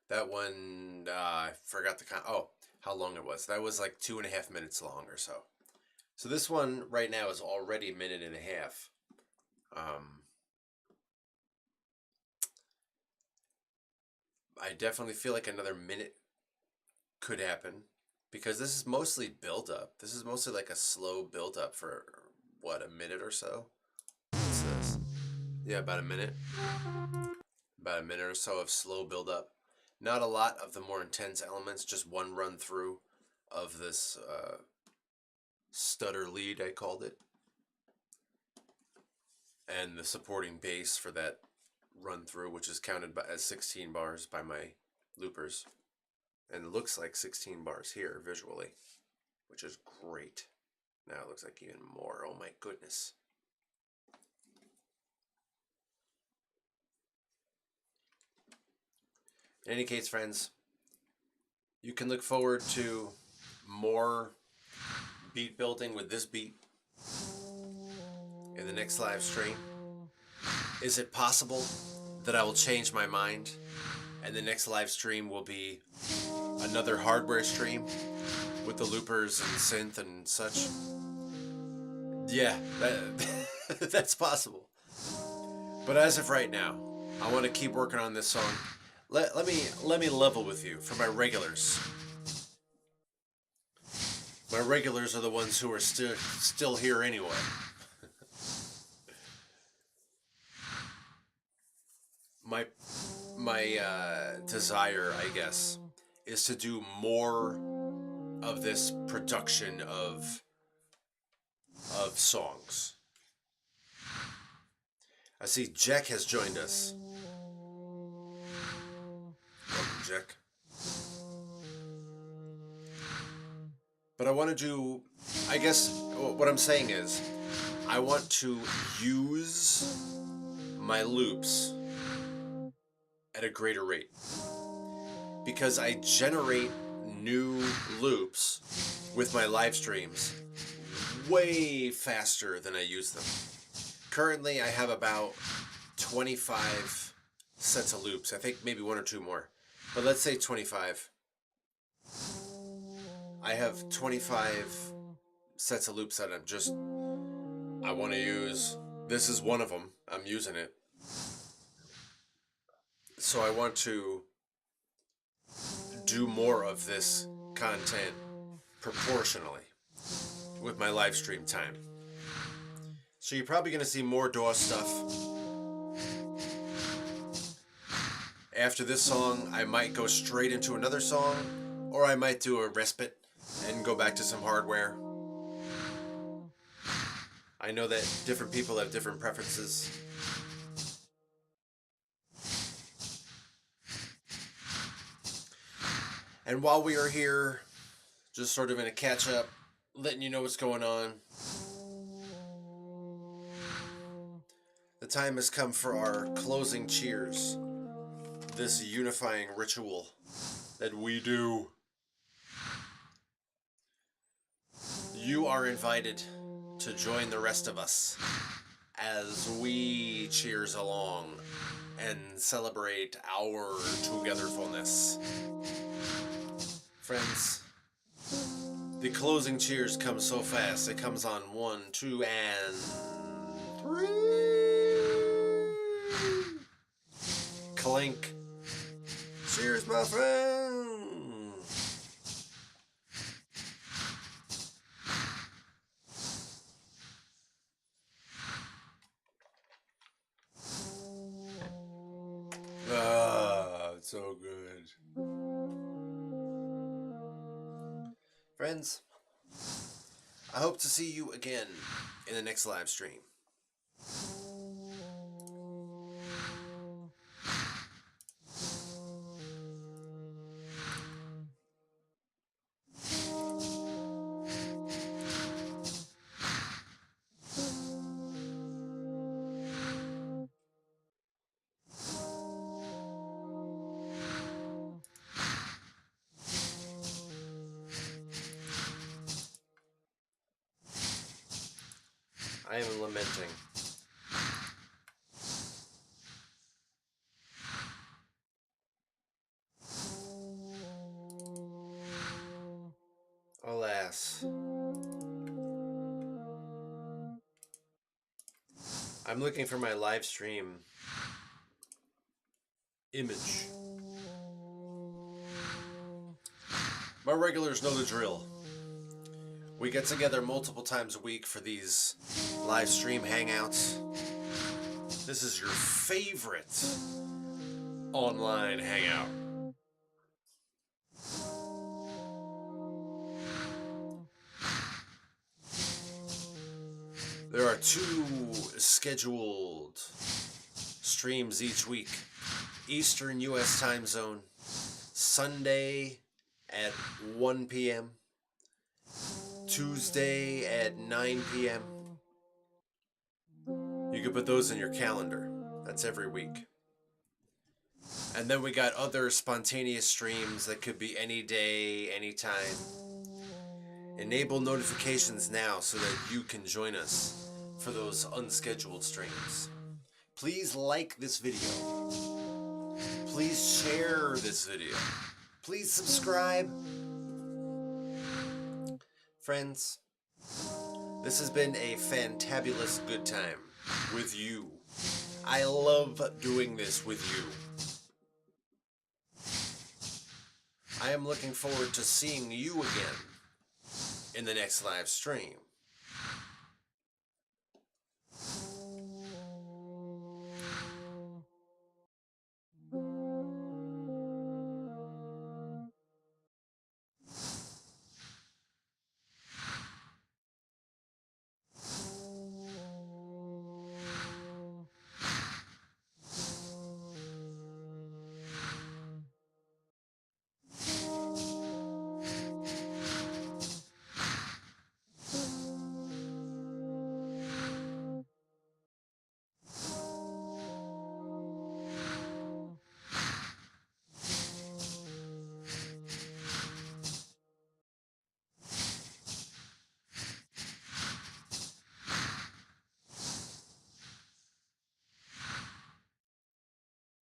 That one, I forgot the how long it was. That was like 2.5 minutes long or so. So this one right now is already a minute and a half. I definitely feel like another minute could happen, because this is mostly build up. This is mostly like a slow build up for what, a minute or so? What's this? Yeah, about a minute. About a minute or so of slow build up. Not a lot of the more intense elements, just one run through of this stutter lead, I called it. And the supporting bass for that run through, which is counted as 16 bars by my loopers. And it looks like 16 bars here visually, which is great. Now it looks like even more. Oh my goodness. In any case, friends, you can look forward to more beat building with this beat in the next live stream. Is it possible that I will change my mind and the next live stream will be another hardware stream with the loopers and synth and such? Yeah, that's possible. But as of right now, I want to keep working on this song. Let me level with you for my regulars. My regulars are the ones who are still here anyway. My desire, I guess, is to do more of this production of songs. I see Jack has joined us. Welcome, Jack. But I want to do, I guess what I'm saying is, I want to use my loops at a greater rate. Because I generate new loops with my live streams way faster than I use them. Currently, I have about 25 sets of loops. I think maybe one or two more. But let's say 25. I have 25 sets of loops that I want to use. This is one of them. I'm using it. So I want to do more of this content proportionally with my live stream time. So you're probably going to see more DAW stuff. After this song, I might go straight into another song, or I might do a respite and go back to some hardware. I know that different people have different preferences. And while we are here, just sort of in a catch-up, letting you know what's going on, the time has come for our closing cheers. This unifying ritual that we do. You are invited to join the rest of us as we cheers along and celebrate our togetherness. Friends, the closing cheers come so fast. It comes on 1, 2, and 3. Clink. Cheers, my friend. Ah, it's so good. Friends, I hope to see you again in the next live stream. I am lamenting. Alas. I'm looking for my live stream image. My regulars know the drill. We get together multiple times a week for these live stream hangouts. This is your favorite online hangout. There are 2 scheduled streams each week. Eastern U.S. time zone, Sunday at 1 p.m., Tuesday at 9 p.m. You can put those in your calendar. That's every week. And then we got other spontaneous streams that could be any day, anytime. Enable notifications now so that you can join us for those unscheduled streams. Please like this video. Please share this video. Please subscribe. Friends, this has been a fantabulous good time with you. I love doing this with you. I am looking forward to seeing you again in the next live stream.